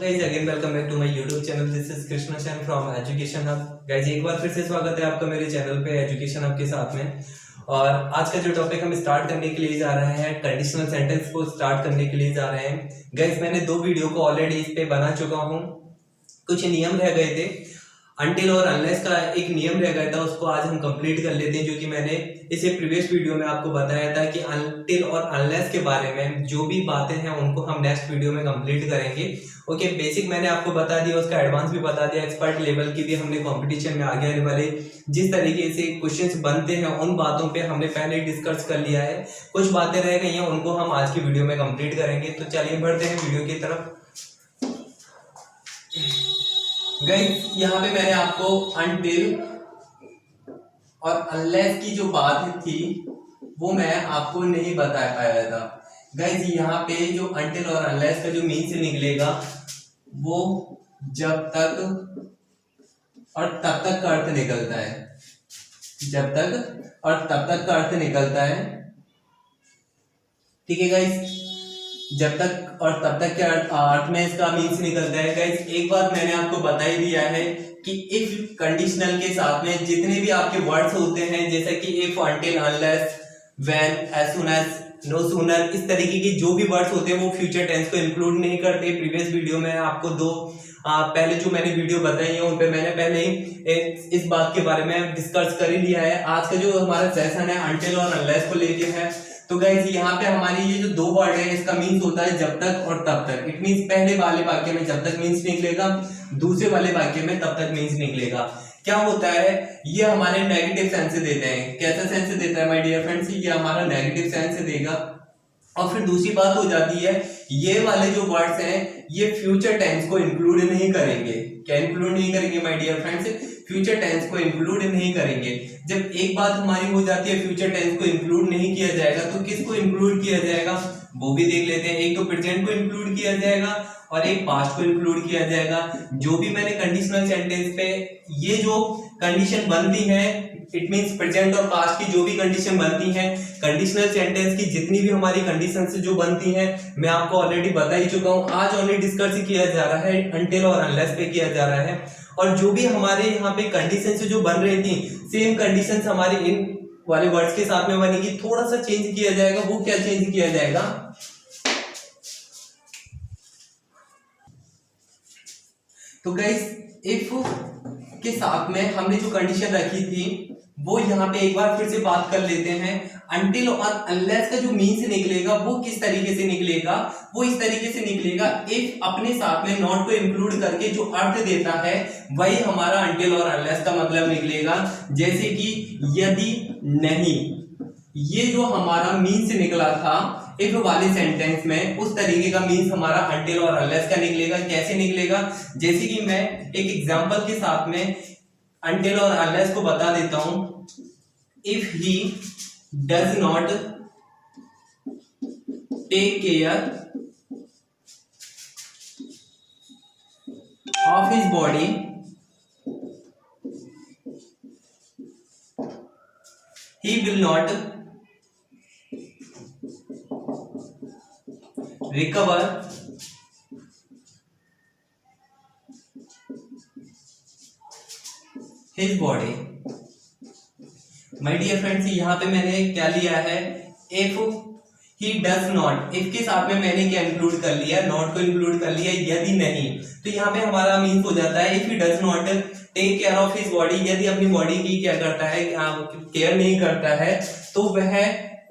Guys again welcome back to my YouTube channel. This is Krishna Chain from Education Hub. Guys एक बार फिर से स्वागत है आपका मेरे चैनल पे एजुकेशन हब के साथ में। और आज का जो टॉपिक हम स्टार्ट करने के लिए जा रहे हैं, कंडीशनल सेंटेंस को स्टार्ट करने के लिए जा रहे हैं। गाइस मैंने 2 वीडियो को ऑलरेडी इस पे बना चुका हूँ। कुछ नियम रह गए थे, अनटिल और अनलेस का एक नियम रह गया था, उसको आज हम कंप्लीट कर लेते हैं। जो कि मैंने इसे प्रीवियस वीडियो में आपको बताया था कि अनटिल और अनलेस के बारे में जो भी बातें हैं उनको हम नेक्स्ट वीडियो में कंप्लीट करेंगे। ओके, बेसिक मैंने आपको बता दिया, उसका एडवांस भी बता दिया, एक्सपर्ट लेवल की भी हमने कंपटीशन में आगे आने वाले जिस तरीके से क्वेश्चंस बनते हैं उन बातों पे हमने पहले डिस्कस कर लिया है। कुछ बातें रह गई हैं, उनको हम आज की वीडियो में कंप्लीट करेंगे। तो चलिए बढ़ते हैं वीडियो की तरफ। गाइस यहाँ पे मैंने आपको अनटिल और अनलेस की जो बात थी वो मैं आपको नहीं बता पाया था। गाइस यहाँ पे जो अनटिल और अनलेस का जो मीन्स निकलेगा वो जब तक और तब तक का अर्थ निकलता है। जब तक और तब तक का अर्थ निकलता है, ठीक है गाइस। जब तक और तब तक के अर्थ में इसका मीन्स निकलता है। गाइस एक बात मैंने आपको बता ही दिया है कि इफ कंडीशनल के साथ में जितने भी आपके वर्ड्स होते हैं, जैसे कि if, until, unless, when, as soon as, no sooner, इस तरीके के जो भी वर्ड्स होते हैं वो फ्यूचर टेंस को इंक्लूड नहीं करते। प्रीवियस वीडियो में आपको पहले जो मैंने वीडियो बताई है उन पे मैंने पहले ही इस बात के बारे में डिस्कस कर ही लिया है। आज का जो हमारा सेशन है अनटिल और अनलेस को लेके है। तो गाइस यहाँ पे हमारी ये जो 2 वर्ड है इसका मीन्स होता है जब तक और तब तक। इट मीन्स पहले वाले वाक्य में जब तक मीन्स निकलेगा, दूसरे वाले वाक्य में तब तक मीन्स निकलेगा। क्या होता है, ये हमारे नेगेटिव सेंस से देते हैं। कैसा सेंस देता है माय डियर फ्रेंड्स, ये हमारा नेगेटिव सेंस से देगा। और फिर दूसरी बात हो जाती है, ये वाले जो वर्ड्स हैं ये फ्यूचर टेंस को इंक्लूड नहीं करेंगे। क्या इंक्लूड नहीं करेंगे my dear friends? Future tense को इंक्लूड नहीं करेंगे। जब एक बात हमारी हो जाती है फ्यूचर टेंस को इंक्लूड नहीं किया जाएगा तो किसको इंक्लूड किया जाएगा वो भी देख लेते हैं। एक तो प्रेजेंट को इंक्लूड किया जाएगा और एक पास्ट को इंक्लूड किया जाएगा। जो भी मैंने कंडीशनल सेंटेंस पे ये जो कंडीशन बनती है, इट मींस प्रेजेंट और पास्ट की जो भी कंडीशन बनती है, कंडीशनल सेंटेंस की जितनी भी हमारी कंडीशन से जो बनती है मैं आपको ऑलरेडी बता ही चुका हूं। आज ओनली डिस्कस किया जा रहा है, अनटिल और अनलेस पे किया जा रहा है। और जो भी हमारे यहाँ पे कंडीशन से जो बन रही थी सेम कंडीशन हमारे इन वाले वर्ड्स के साथ में बनेगी। थोड़ा सा चेंज किया जाएगा। वो क्या चेंज किया जाएगा, तो गाइस इफ के साथ में हमने जो कंडीशन रखी थी वो यहाँ पे एक बार फिर से बात कर लेते हैं। अनटिल और अनलेस का जो मीन्स निकलेगा वो किस तरीके से निकलेगा, वो इस तरीके से निकलेगा, इफ अपने साथ में नॉट को इंक्लूड करके जो अर्थ देता है वही हमारा अनटिल और अनलेस का मतलब निकलेगा। जैसे कि यदि, नहीं, ये जो हमारा मीन्स निकला था इफ वाले सेंटेंस में उस तरीके का मीन्स हमारा अनटिल और अनलेस का निकलेगा। कैसे निकलेगा, जैसे कि मैं एक एग्जांपल के साथ में अनटिल और अनलेस को बता देता हूं। If he does not take care of his body, he will not recover his body। My dear friends यहाँ पे मैंने क्या लिया है, if he does not, if के साथ में मैंने क्या इंक्लूड कर लिया, नॉट को इंक्लूड कर लिया। यदि नहीं, तो यहाँ पे हमारा मीन्स हो जाता है if he does not take care of his body, यदि अपनी बॉडी की क्या करता है, केयर नहीं करता है तो वह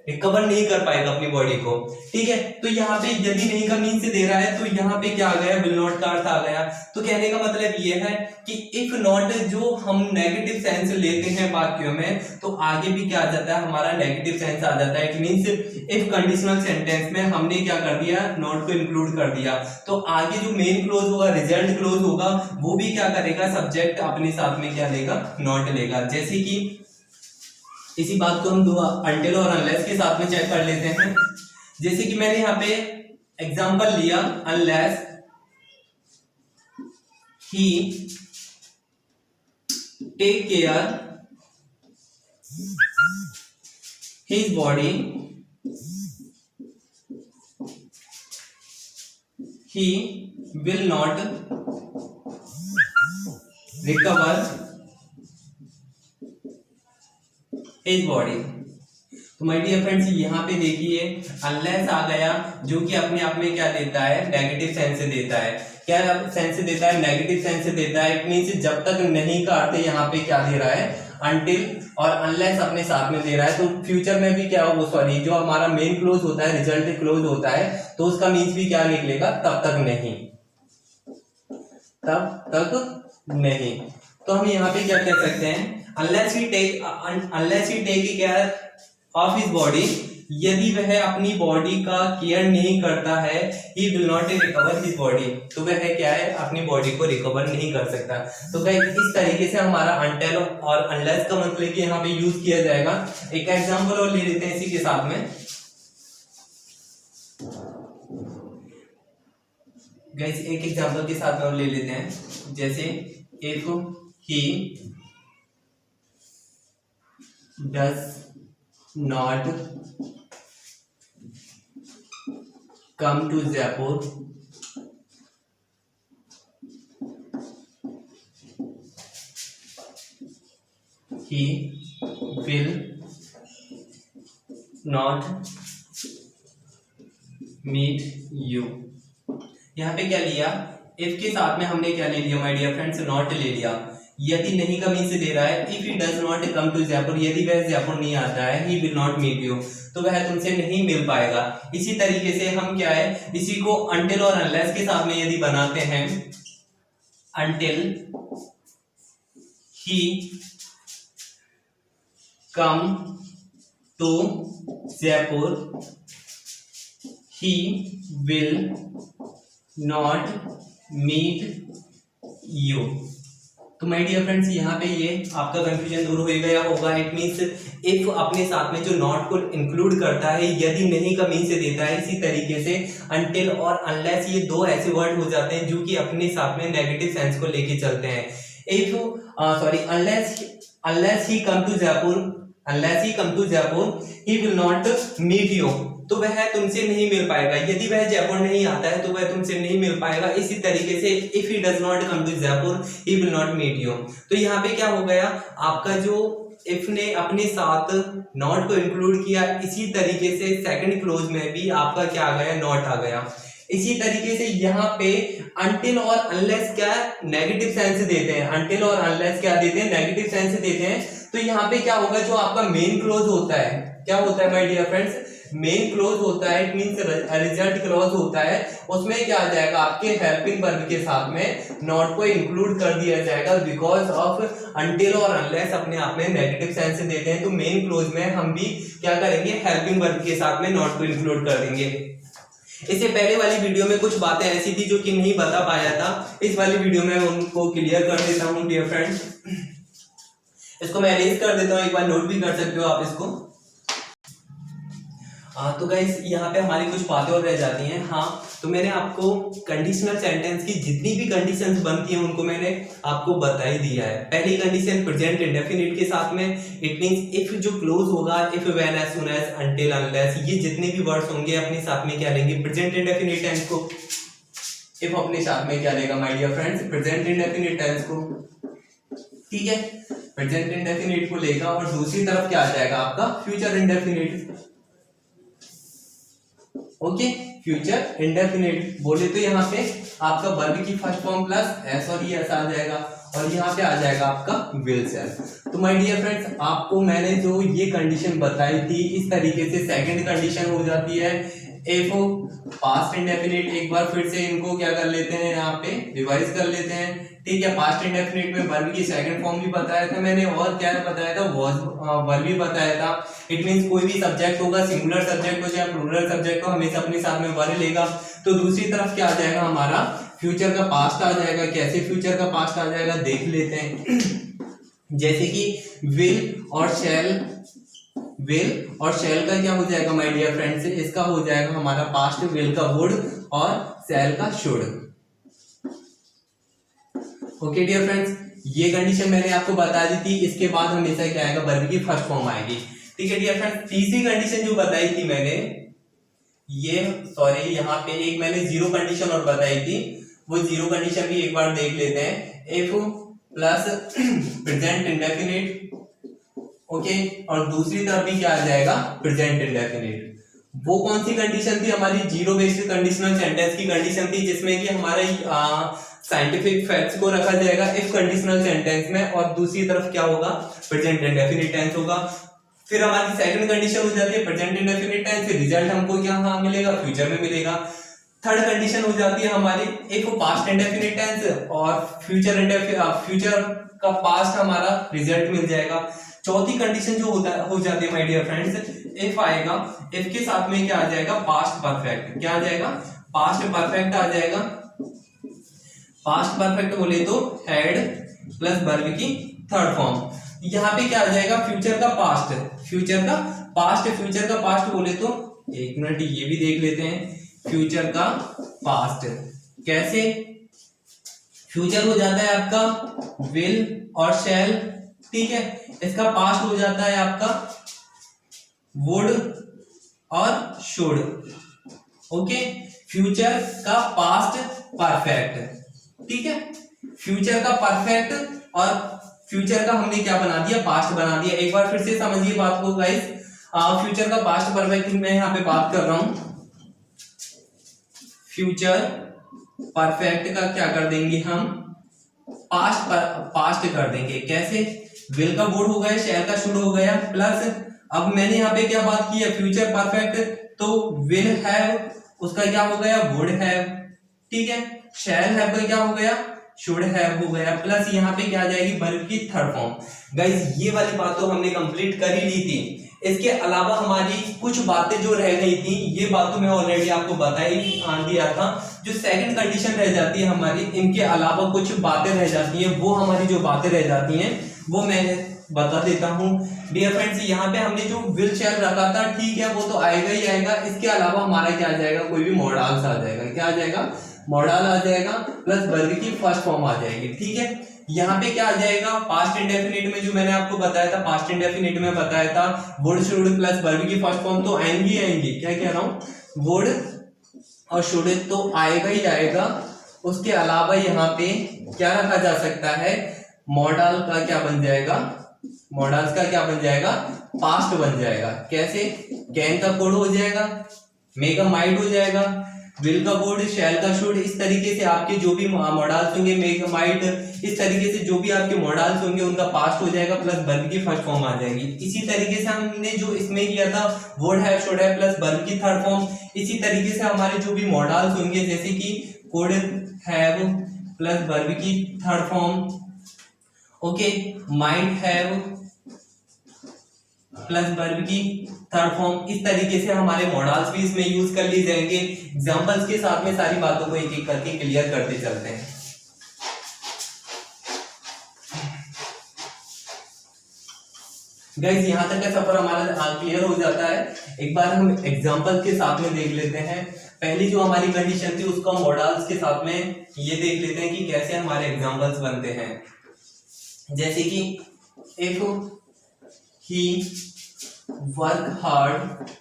रिकवर नहीं कर पाएगा अपनी बॉडी को। ठीक है, तो यहाँ पे यदि नहीं का मीन से दे रहा है तो यहाँ पे क्या आ गया, विल नॉट का अर्थ आ गया। तो कहने का मतलब ये है कि इफ नॉट जो हम नेगेटिव सेंस लेते हैं वाक्यों में तो आगे भी क्या आ जाता है, हमारा नेगेटिव सेंस आ जाता है। It means if conditional sentence में हमने क्या कर दिया, नॉट को इंक्लूड कर दिया तो आगे जो मेन क्लोज होगा, रिजल्ट क्लोज होगा, वो भी क्या करेगा, सब्जेक्ट अपने साथ में क्या लेगा, नॉट लेगा। जैसे कि इसी बात को हम अनटिल और अनलेस के साथ में चेक कर लेते हैं। जैसे कि मैंने यहाँ पे एग्जांपल लिया, unless he take care his body, he will not recover his body. तो माय डियर फ्रेंड्स यहाँ पे देखिए अनलेस आ गया जो कि अपने आप में क्या देता है, नेगेटिव सेंस देता है। क्या सेंस देता है, नेगेटिव सेंस देता है। इट मींस जब तक नहीं का अर्थ यहाँ पे क्या दे रहा है, अनटिल और अनलेस अपने साथ में दे रहा है। तो फ्यूचर में भी क्या हो, सॉरी जो हमारा मेन क्लोज होता है, रिजल्ट क्लोज होता है, तो उसका मीन्स भी क्या निकलेगा, तब तक नहीं, तब तक नहीं। तो हम यहाँ पे क्या कह सकते हैं, unless he take care of his body, यदि वह अपनी बॉडी का केयर नहीं करता है, he will not recover his body, तो वह क्या है, अपनी बॉडी को रिकवर नहीं कर सकता। तो गाइस इस तरीके से हमारा until और unless का मतलब कि यहाँ पे यूज किया जाएगा। एक एग्जांपल और ले लेते हैं इसी के साथ में। गाइस एक एग्जांपल के साथ में और ले लेते हैं, जैसे if he does not come to Jaipur, he will not meet you। यहाँ पे क्या लिया, if के साथ में हमने क्या ले लिया माय डियर फ्रेंड्स, नॉट ले लिया। यदि नहीं का मीन से दे रहा है, if he does not come to Jaipur, यदि वह जयपुर नहीं आता है, he will not meet you, तो वह तुमसे नहीं मिल पाएगा। इसी तरीके से हम क्या है, इसी को अंटिल और अनलेस के साथ में यदि बनाते हैं, until he come to Jaipur, he will not meet you. तो माय डियर फ्रेंड्स यहाँ पे ये आपका कंफ्यूजन दूर हो गया होगा। इट मींस इफ अपने साथ में जो नॉट को इंक्लूड करता है, यदि नहीं का मीन से देता है। इसी तरीके से अनटिल और अनलेस ये दो ऐसे वर्ड हो जाते हैं जो कि अपने साथ में नेगेटिव सेंस को लेके चलते हैं। If unless he come to Jaipur, unless he come to Jaipur, he will not meet you, तो वह तुमसे नहीं मिल पाएगा। यदि वह जयपुर नहीं आता है तो वह तुमसे नहीं मिल पाएगा। इसी तरीके से if he does not come to Jaipur, he will not meet you. तो यहाँ पे क्या हो गया, आपका जो इफ ने अपने साथ नॉट को इंक्लूड किया, इसी तरीके से सेकंड क्लोज में भी आपका क्या आ गया, नॉट आ गया। इसी तरीके से यहाँ पे अनटिल और अनलेस क्या नेगेटिव सेंस देते हैं, अनटिल और अनलेस क्या देते हैं, नेगेटिव सेंस देते हैं। तो यहाँ पे क्या होगा, जो आपका मेन क्लोज होता है, क्या होता है my dear friends, main clause होता है, इट मींस रिजल्ट क्लोज होता है, उसमें क्या आ जाएगा, आपके हेल्पिंग वर्ब के साथ में नॉट को इंक्लूड कर दिया जाएगा। बिकॉज ऑफ अनटिल और अनलेस अपने आप में नेगेटिव सेंस देते हैं, तो मेन क्लोज में हम भी क्या करेंगे, हेल्पिंग वर्ब के साथ में नॉट को इंक्लूड कर देंगे। इससे पहले वाली वीडियो में कुछ बातें ऐसी थी जो कि नहीं बता पाया था, इस वाली वीडियो में उनको क्लियर कर देता हूँ डियर फ्रेंड्स। इसको मैं अरेंज कर देता हूँ, एक बार नोट भी कर सकते हो आप इसको। तो गाइस यहाँ पे हमारी कुछ बातें और रह जाती हैं। हाँ, तो मैंने आपको कंडीशनल सेंटेंस की जितनी भी कंडीशंस बनती हैं उनको मैंने आपको बता ही दिया है। पहली कंडीशन प्रेजेंट इंडेफिनिट के साथ में, इट मींस इफ जो क्लोज होगा, if, when, as soon as, until, unless, ये जितने भी वर्ड्स होंगे अपने साथ में क्या लेंगे, प्रेजेंट इंडेफिनिट टेंस को। इफ अपने साथ में क्या लेगा my dear friends, present indefinite tense को। ठीक है, प्रेजेंट इंडेफिनिट को लेगा और दूसरी तरफ क्या आ जाएगा आपका, future indefinite. Okay, future indefinite बोले तो यहाँ पे आपका वर्ब की फर्स्ट फॉर्म प्लस एस और एस आ जाएगा, और यहाँ पे आ जाएगा आपका विल सेल। तो माय डियर फ्रेंड्स, आपको मैंने जो ये कंडीशन बताई थी, इस तरीके से सेकंड कंडीशन हो जाती है इफ पास्ट इंडेफिनिट। एक बार फिर से इनको क्या कर लेते हैं, यहाँ पे रिवाइज कर लेते हैं। ठीक है, पास्ट इंडेफिनिट में वर्ब की सेकंड फॉर्म भी बताया था मैंने, और क्या बताया था, वर्ब भी बताया था। इट मींस कोई भी सब्जेक्ट होगा, सिंगुलर सब्जेक्ट हो चाहे प्लूरल सब्जेक्ट हो, हमेशा अपने साथ में वर्ब लेगा। तो दूसरी तरफ क्या आ जाएगा हमारा, फ्यूचर का पास्ट आ जाएगा। कैसे फ्यूचर का पास्ट आ जाएगा देख लेते हैं। जैसे कि विल और शैल, विल और शैल का क्या हो जाएगा माय डियर फ्रेंड्स, इसका हो जाएगा हमारा पास्ट, विल का वुड और शैल का शुड। ओके डियर फ्रेंड्स, ये कंडीशन मैंने आपको बता दी थी। इसके बाद हमेशा क्या आएगा, वर्ब की फर्स्ट फॉर्म आएगी। ठीक है डियर फ्रेंड्स, तीसरी कंडीशन जो बताई थी मैंने, ये सॉरी यहाँ पे एक मैंने जीरो कंडीशन और बताई थी। वो जीरो कंडीशन भी एक बार देख लेते हैं। If plus present indefinite, okay, और दूसरी तरफ भी क्या आ जाएगा, प्रेजेंट इंडेफिनिट। वो कौन सी कंडीशन थी, हमारी जीरो बेस्ड कंडीशनल सेंटेंस की कंडीशन थी, जिसमें कि हमारा साइंटिफिक फैक्ट्स को रखा जाएगा इफ कंडीशनल सेंटेंस में, और दूसरी तरफ क्या होगा, प्रेजेंट इंडेफिनिट टेंस होगा। फिर हमारी सेकंड कंडीशन हो जाती है प्रेजेंट इंडेफिनिट टेंस, फिर रिजल्ट हमको क्या मिलेगा, फ्यूचर में मिलेगा। थर्ड कंडीशन हो जाती है हमारी एक पास्ट इंडेफिनिट टेंस और फ्यूचर का पास्ट हमारा रिजल्ट मिल जाएगा। चौथी कंडीशन जो हो जाती है माय डियर फ्रेंड्स, इफ आएगा, इफ के साथ में क्या आ जाएगा, पास्ट परफेक्ट। क्या आ जाएगा, पास्ट परफेक्ट आ जाएगा। पास्ट परफेक्ट बोले तो हेड प्लस वर्ब की थर्ड फॉर्म। यहाँ पे क्या आ जाएगा, फ्यूचर का पास्ट, फ्यूचर का पास्ट, फ्यूचर का पास्ट बोले तो, एक मिनट ये भी देख लेते हैं, फ्यूचर का पास्ट कैसे, फ्यूचर हो जाता है आपका विल और शैल, ठीक है, इसका पास्ट हो जाता है आपका वुड और शुड, ओके। फ्यूचर का पास्ट परफेक्ट, ठीक है, फ्यूचर का परफेक्ट और फ्यूचर का हमने क्या बना दिया, पास्ट बना दिया। एक बार फिर से समझिए बात को गाइस, फ्यूचर का पास्ट परफेक्ट मैं यहाँ पे बात कर रहा हूं। फ्यूचर परफेक्ट का क्या कर देंगे हम, पास्ट कर देंगे। कैसे, विल का वुड हो गया, शैल का शुड हो गया, प्लस अब मैंने यहाँ पे क्या बात की है, फ्यूचर परफेक्ट, तो विल हैव उसका क्या हो गया, वुड हैव, ठीक है, शैल हैव का क्या हो गया, शुड हैव हो गया, प्लस यहाँ पे क्या आ जाएगी, वर्ब की थर्ड फॉर्म। गाइस ये वाली बात तो हमने कंप्लीट कर ही ली थी। इसके अलावा हमारी कुछ बातें जो रह गई थी, ये बात तो मैं ऑलरेडी आपको बता ही दिया था। जो सेकंड कंडीशन रह जाती है हमारी, इनके अलावा कुछ बातें रह जाती हैं, वो हमारी जो बातें रह जाती हैं वो मैं बता देता हूँ। डियर फ्रेंड्स, यहाँ पे हमने जो विल शैल रखा था, ठीक है, वो तो आएगा ही आएगा। इसके अलावा हमारा क्या आ जाएगा, कोई भी मॉडल्स आ जाएगा। क्या आ जाएगा, मॉडल आ जाएगा, प्लस वर्ब की फर्स्ट फॉर्म आ जाएगी, ठीक है। यहाँ पे क्या आ जाएगा, पास्ट इंडेफिनिट में जो मैंने आपको बताया था, पास्ट इंडेफिनिट में बताया था वुड शुड प्लस वर्ब की फर्स्ट फॉर्म तो आएंगी आएंगी, क्या कह रहा हूँ, वुड और शुड तो आएगा ही आएगा। उसके अलावा यहाँ पे क्या रखा जा सकता है, मॉडल का क्या बन जाएगा, मॉडल्स का क्या बन जाएगा, पास्ट बन जाएगा। कैसे, कैन का कोड हो जाएगा, मे का माइट हो जाएगा, विल का कोड, शैल का शुड, इस तरीके से आपके जो भी मॉडल्स होंगे, मे का माइट, इस तरीके से जो भी आपके मॉडल्स होंगे उनका पास्ट हो जाएगा, प्लस वर्ब की फर्स्ट फॉर्म आ जाएगी। इसी तरीके से हमने जो इसमें किया था, would have, should have plus verb की थर्ड फॉर्म, इसी तरीके से हमारे जो भी मॉडल्स होंगे, जैसे कि कुड हैव प्लस वर्ब की third form, okay, might have plus verb की थर्ड फॉर्म, इस तरीके से हमारे मॉडल्स भी इसमें यूज कर लिए जाएंगे। एग्जांपल्स के साथ में सारी बातों को एक एक करके क्लियर करते चलते हैं। गाइस यहां तक का सफर हमारा क्लियर हो जाता है। एक बार हम एग्जांपल के साथ में देख लेते हैं। पहली जो हमारी कंडीशन थी उसको मॉडल्स के साथ में ये देख लेते हैं कि कैसे हमारे एग्जांपल्स बनते हैं। जैसे कि if he work hard,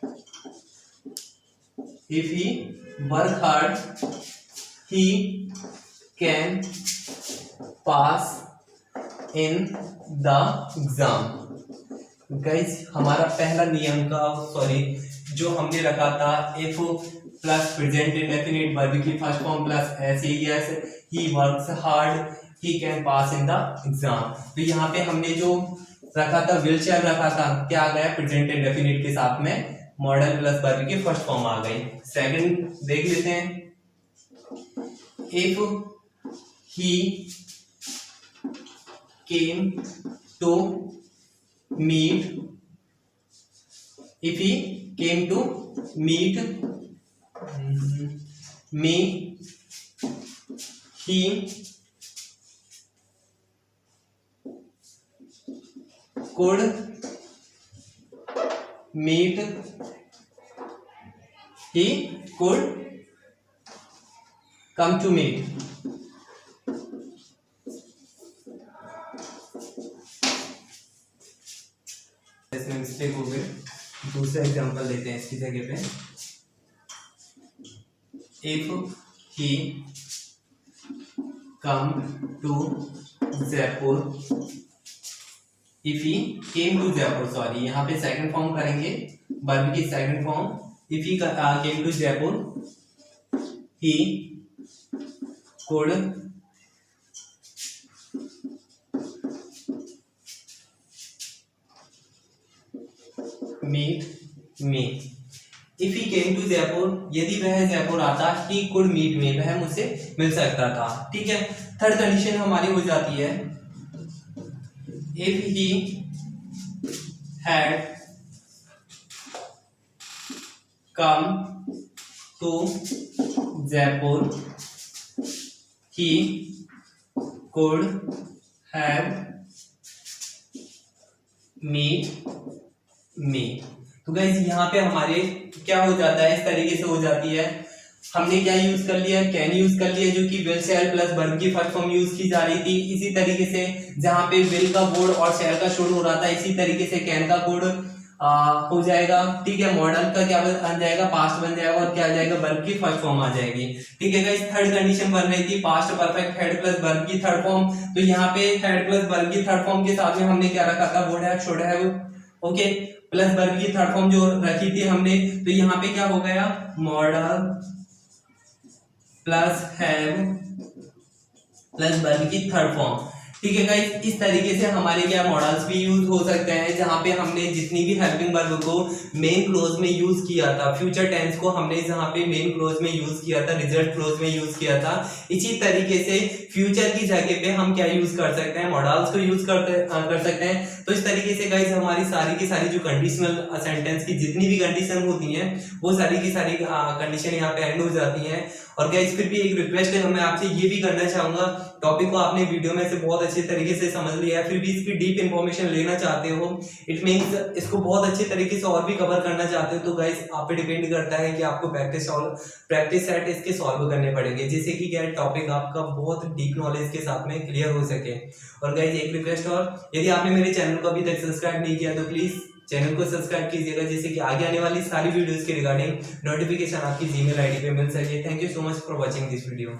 if he work hard he can pass in the exam। Guys हमारा पहला नियम का जो हमने रखा था, if plus present indefinite verb की first form plus S he works hard he can pass in the exam. तो यहाँ पे हमने जो रखा था, विल शैल रखा था, क्या आ गया, प्रेजेंट इंडेफिनिट के साथ में मॉडल प्लस वर्ब की फर्स्ट फॉर्म आ गई। सेकंड देख लेते हैं, if he came to meet, if he came to meet me, he could meet, he could come to meet। इसमें मिस्टेक हो गई, दूसरा एग्जांपल लेते हैं इसकी जगह पे। If he come to Jaipur, if he came to Jaipur, sorry यहाँ पे सेकंड फॉर्म करेंगे वर्ब की second form, if he came to Jaipur, he could meet me. If he came to Jaipur, यदि वह जयपुर आता, he could meet me, वह मुझसे मिल सकता था। ठीक है, थर्ड कंडीशन हमारी हो जाती है if he had come to Jaipur, he could have meet me। तो गाइस यहाँ पे हमारे क्या हो जाता है, इस तरीके से हो जाती है, हमने क्या यूज कर लिया, कैन यूज कर लिया, जो कि विल शैल प्लस वर्ब की फर्स्ट फॉर्म यूज की जा रही थी। इसी तरीके से जहां पे विल का वुड और शैल का शुड हो रहा था, इसी तरीके से कैन का वुड हो जाएगा। ठीक है, मॉडल का क्या बन जाएगा, पास्ट बन जाएगा, और क्या आ जाएगा, वर्ब की फर्स्ट फॉर्म आ जाएगी। ठीक है गाइस, थर्ड कंडीशन बन रही थी past perfect head plus verb की थर्ड फॉर्म। तो यहाँ पे हेड प्लस वर्ब की थर्ड फॉर्म के साथ में हमने क्या रखा था, would have, should have, okay, plus verb की थर्ड फॉर्म जो रखी थी हमने। तो यहाँ पे क्या हो गया, model plus have plus verb की थर्ड फॉर्म। ठीक है गाइस, इस तरीके से हमारे क्या मॉडल्स भी यूज हो सकते हैं, जहां पे हमने जितनी भी हेल्पिंग वर्ब को मेन क्लोज में यूज किया था, फ्यूचर टेंस को हमने जहां पे मेन क्लोज में यूज किया था, रिजल्ट क्लोज में यूज किया था, इसी तरीके से फ्यूचर की जगह पे हम क्या यूज कर सकते हैं, मॉडल्स को यूज कर सकते हैं। तो इस तरीके से गाइस हमारी सारी की सारी जो कंडीशनल सेंटेंस की जितनी भी कंडीशन होती हैं, वो सारी की सारी कंडीशन यहाँ पे एंड हो जाती हैं। और गाइस फिर भी एक रिक्वेस्ट है, मैं आपसे ये भी करना चाहूंगा, टॉपिक को आपने वीडियो में से बहुत अच्छे तरीके से समझ लिया है, फिर भी इसकी डीप इंफॉर्मेशन लेना चाहते हो, इट मींस इसको बहुत अच्छे तरीके से और भी कवर करना चाहते हो, तो गाइस आप पे डिपेंड करता है कि आपको प्रैक्टिस सेट इसके सॉल्व करने पड़ेंगे, जिससे कि क्या टॉपिक आपका बहुत डीप नॉलेज के साथ में क्लियर हो सके। और गाइस एक रिक्वेस्ट और, यदि आपने मेरे चैनल को अभी तक सब्सक्राइब नहीं किया तो प्लीज चैनल को सब्सक्राइब कीजिएगा, जिससे कि आगे आने वाली सारी वीडियोस के रिगार्डिंग नोटिफिकेशन आपकी जीमेल आईडी पे मिल सके। Thank you so much for watching this video.